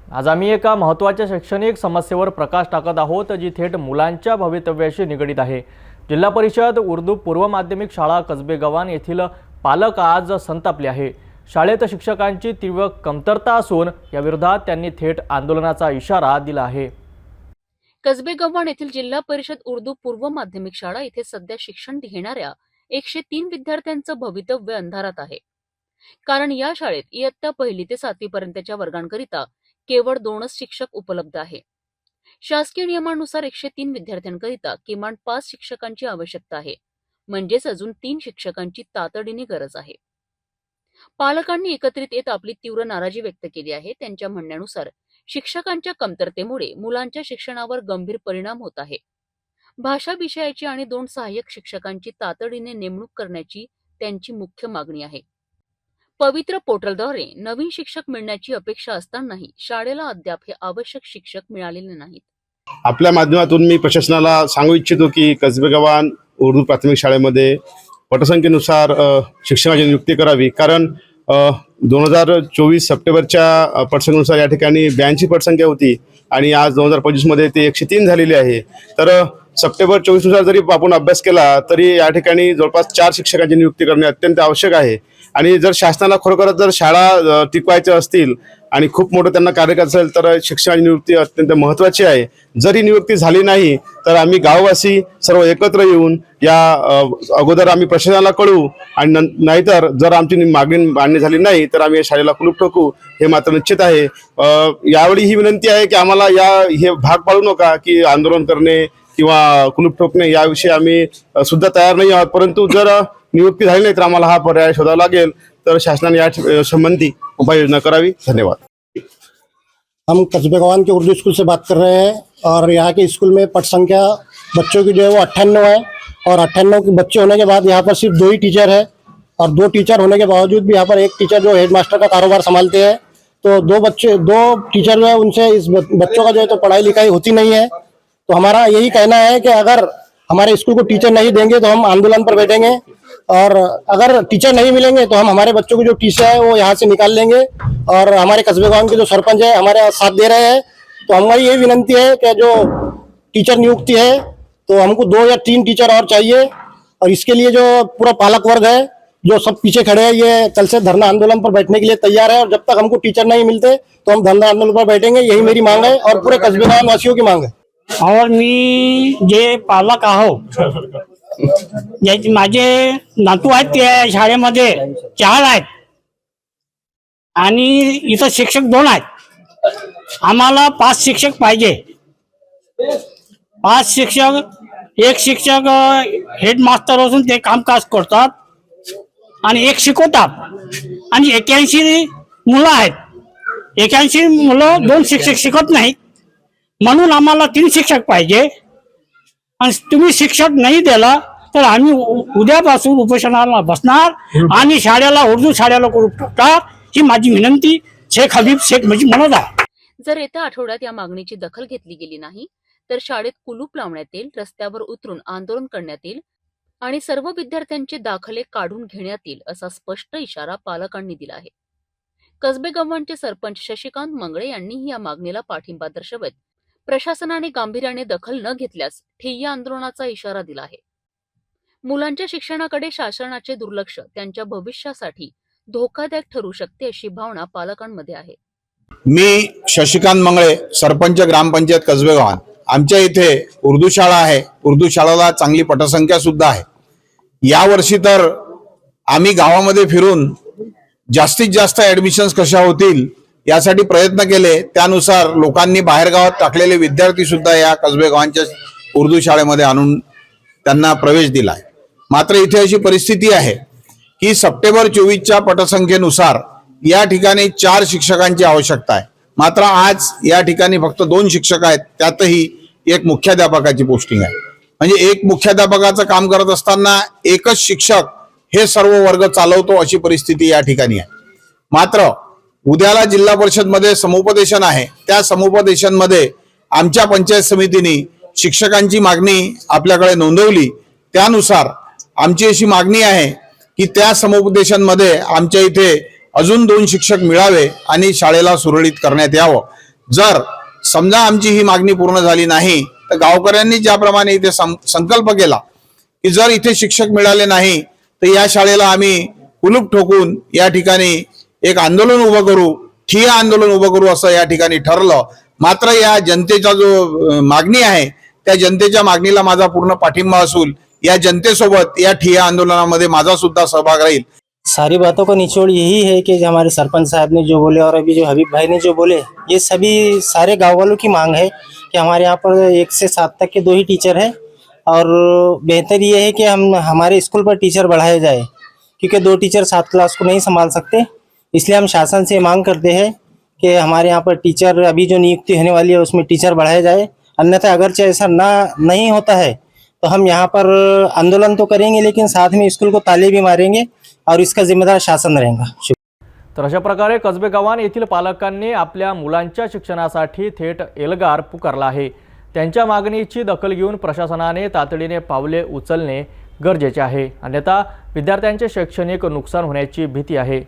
आज आम्ही एका महत्त्वाच्या शैक्षणिक समस्येवर प्रकाश टाकत आहोत, जी थेट मुलांच्या भवितव्याशी निगडित आहे। जिल्हा परिषद उर्दू पूर्व माध्यमिक शाळा कसबे गव्हाण येथील पालक आज संतापले आहे। शाळेत शिक्षकांची तीव्र कमतरता असून या विरोधात त्यांनी थेट आंदोलनाचा इशारा दिला आहे। कसबे गव्हाण येथील जिल्हा परिषद उर्दू पूर्व माध्यमिक शाळा इथे सध्या शिक्षण घेणाऱ्या 103 विद्यार्थ्यांचं भवितव्य अंधारात आहे। कारण या शाळेत इयत्ता 1ली ते 7वी पर्यंतच्या वर्गांकरिता केवळ 2च शिक्षक उपलब्ध आहे। शासकीय नियमानुसार 103 विद्यार्थ्यांकरिता किमान 5 शिक्षकांची आवश्यकता आहे, म्हणजेच अजून 3 शिक्षकांची तातडीने गरज आहे। पालकांनी एकत्रित येत आपली तीव्र नाराजी व्यक्त केली आहे। त्यांच्या म्हणण्यानुसार शिक्षकांच्या कमतरतेमुळे मुलांच्या शिक्षणावर गंभीर परिणाम होत आहे। भाषा विषयाची आणि 2 सहाय्यक शिक्षकांची तातडीने नेमणूक करण्याची त्यांची मुख्य मागणी आहे। पवित्र पोर्टलद्वारे नवीन शिक्षक मिळण्याची अपेक्षा असतानाही शाळेला अद्याप हे आवश्यक शिक्षक मिळालेले नाहीत। आपल्या माध्यमातून मी प्रशासनाला सांगू इच्छितो की कसबे गव्हाण उर्दू प्राथमिक शाळेमध्ये पटसंख्येनुसार शिक्षकाची नियुक्ती करावी। कारण 2024 सप्टेंबरच्या पटसंख्येनुसार या ठिकाणी 82 पटसंख्या होती आणि आज 2025 मध्ये ते 103 झालेली आहे। तर सप्टेंबर 24 नुसार जरी आपण अभ्यास केला तरी या ठिकाणी जवळपास 4 शिक्षकांची नियुक्ती करणे अत्यंत आवश्यक आहे। आणि जर शासनाला खरोखरच जर शाळा टिकवायच्या असतील आणि खूप मोठं त्यांना कार्य करायचं असेल तर शिक्षकाची नियुक्ती अत्यंत महत्त्वाची आहे। जरी नियुक्ती झाली नाही तर आम्ही गाववासी सर्व एकत्र येऊन या अगोदर आम्ही प्रशासनाला कळवू आणि नाहीतर जर आमची मागणी मान्य झाली नाही तर आम्ही या शाळेला कुलूप ठोकू हे मात्र निश्चित आहे। यावेळी ही विनंती आहे की आम्हाला हे भाग पाडू नका की आंदोलन करणे किंवा कुलूप ठोकणे याविषयी आम्ही सुद्धा तयार नाही आहोत। परंतु जर नियुक्ती झाली नाही तर आम्हाला हा पर्याय शोधावा लागेल। तर शासनाने या संबंधी उपाययोजना करावी। धन्यवाद। हम कसबे गव्हाण के उर्दू स्कूल से बात कर रहे हैं और यहाँ के स्कूल में पट संख्या बच्चों की जो है वो 98 है और 98 के बच्चे होने के बाद यहाँ पर सिर्फ 2 ही टीचर है और 2 टीचर होने के बावजूद भी यहाँ पर एक टीचर जो हेडमास्टर का कारोबार संभालते हैं, तो 2 टीचर जो है उनसे इस बच्चों का जो है तो पढ़ाई लिखाई होती नहीं है। तो हमारा यही कहना है कि अगर हमारे स्कूल को टीचर नहीं देंगे तो हम आंदोलन पर बैठेंगे और अगर टीचर नहीं मिलेंगे तो हम हमारे बच्चों की जो टीचर है वो यहाँ से निकाल लेंगे। और हमारे कसबे गव्हाण के जो सरपंच है हमारे साथ दे रहे हैं। तो हमारी ये विनंती है कि जो टीचर नियुक्ति है तो हमको 2 या 3 टीचर और चाहिए और इसके लिए जो पूरा पालक वर्ग है जो सब पीछे खड़े हैं ये कल से धरना आंदोलन पर बैठने के लिए तैयार है और जब तक हमको टीचर नहीं मिलते तो हम धरना आंदोलन पर बैठेंगे। यही मेरी मांग है और पूरे कसबे गव्हाण वासियों की मांग है। और मी जे पालक आहो माझे नातू आहेत ते शाळेमध्ये 4 आहेत आणि इथं शिक्षक 2 आहेत। आम्हाला 5 शिक्षक पाहिजे। 5 शिक्षक, एक शिक्षक हेडमास्टर असून ते कामकाज करतात आणि एक शिकवतात आणि 81 मुलं आहेत। 81 मुलं 2 शिक्षक शिकत नाहीत, म्हणून आम्हाला 3 शिक्षक पाहिजे। आणि तुम्ही शिक्षक नाही दिला तर आम्ही उद्यापासून उपोषणाला बसणार आणि शाळेला उर्दू शाळेला कुलूप ठोकणार ही माझी विनंती शेख हबीब शेख म्हणत आहे। जर येत्या आठवड्यात या मागणीची दखल घेतली गेली नाही तर शाळेत कुलूप लावण्यात येईल, रस्त्यावर उतरून आंदोलन करण्यात येईल आणि सर्व विद्यार्थ्यांचे दाखले काढून घेण्यात येईल असा स्पष्ट इशारा पालकांनी दिला आहे। कसबे गव्हाणचे सरपंच शशिकांत मंगळे यांनीही या मागणीला पाठिंबा दर्शवत प्रशासनाने गांभीर्याने दखल न घेतल्यास ठिय्या आंदोलनाचा इशारा दिला आहे। मुलांच्या शिक्षणाकडे शासनाचे दुर्लक्ष त्यांच्या भविष्यासाठी धोकादायक ठरू शकते अशी भावना पालकांमध्ये आहे। मी शशिकांत मंगळे, सरपंच ग्रामपंचायत कसबे गव्हाण। आमच्या इथे उर्दू शाळा आहे। उर्दू शाळेला चांगली पटसंख्या सुद्धा आहे। यावर्षी तर आम्ही गावामध्ये फिरून जास्तीत जास्त ऍडमिशन्स कशा होतील यासाठी प्रयत्न केले। त्यानुसार लोकांनी बाहेरगावात टाकलेले विद्यार्थी सुद्धा या कसबे गव्हाणच्या उर्दू शाळेमध्ये आणून त्यांना प्रवेश दिलाय। मात्र इथे अशी परिस्थिती आहे की सप्टेंबर 24च्या पटसंख्येनुसार या ठिकाणी 4 शिक्षकांची आवश्यकता आहे। मात्र आज या ठिकाणी फक्त 2 शिक्षक आहेत, त्यातही एक मुख्याध्यापकाची पोस्टिंग आहे। म्हणजे एक मुख्याध्यापकाचं काम करत असताना एकच शिक्षक हे सर्व वर्ग चालवतो अशी परिस्थिती या ठिकाणी आहे। मात्र उद्याला जिल्हा परिषद मध्ये समुपदेशन आहे। त्या समुपदेशन मध्ये आमच्या पंचायत समितीने शिक्षकांची मागणी आपल्याकडे नोंदवली। त्यानुसार आमची अशी मागणी आहे की त्या समुपदेशन मध्ये आमच्या इथे अजून 2 शिक्षक मिळावे आणि शाळेला सुरळीत करण्यात यावं। जर समजा आमची ही मागणी पूर्ण झाली नाही तर गावकऱ्यांनी ज्याप्रमाणे इथे संकल्प केला की जर इथे शिक्षक मिळाले नाही तर या शाळेला आम्ही कुलूप ठोकून या ठिकाणी एक आंदोलन उभं करू, ठिय्या आंदोलन उभं करू असं या ठिकाणी ठरलं. मात्र या जनतेचा जो मागणी आहे त्या जनतेच्या मागणीला माझा पूर्ण पाठिंबा असून या जनतेसोबत या ठिय्या आंदोलनामध्ये माझा सुद्धा सहभाग राहील. सारी बातों का निचोड़ यही है कि जो हमारे सरपंच साहब ने जो बोले और अभी जो हबीब भाई ने जो बोले, ये सभी सारे गांव वालों की मांग है कि हमारे यहाँ पर 1 से 7 तक के 2 ही टीचर हैं और बेहतर ये है कि हमारे स्कूल पर टीचर बढ़ाए जाए, क्योंकि 2 टीचर 7 क्लास को नहीं संभाल सकते. इसलिए हम शासन से मांग करते हैं कि हमारे यहाँ पर टीचर अभी जो नियुक्ति होने वाली है उसमें टीचर बढ़ाए जाए. अन्यथा अगरचे ऐसा नहीं होता है तो हम यहाँ पर आंदोलन तो करेंगे, लेकिन साथ में स्कूल को ताले भी मारेंगे और इसका जिम्मेदार शासन रहेगा. तर अशा प्रकारे कसबे गावान येथील पालकांनी आपल्या मुलांच्या शिक्षणासाठी थेट एल्गार पुकारला आहे. त्यांच्या मागणीची दखल घेऊन प्रशासनाने तातडीने पावले उचलणे गरजेचे आहे, अन्यथा विद्यार्थ्यांचे शैक्षणिक नुकसान होण्याची भीती आहे.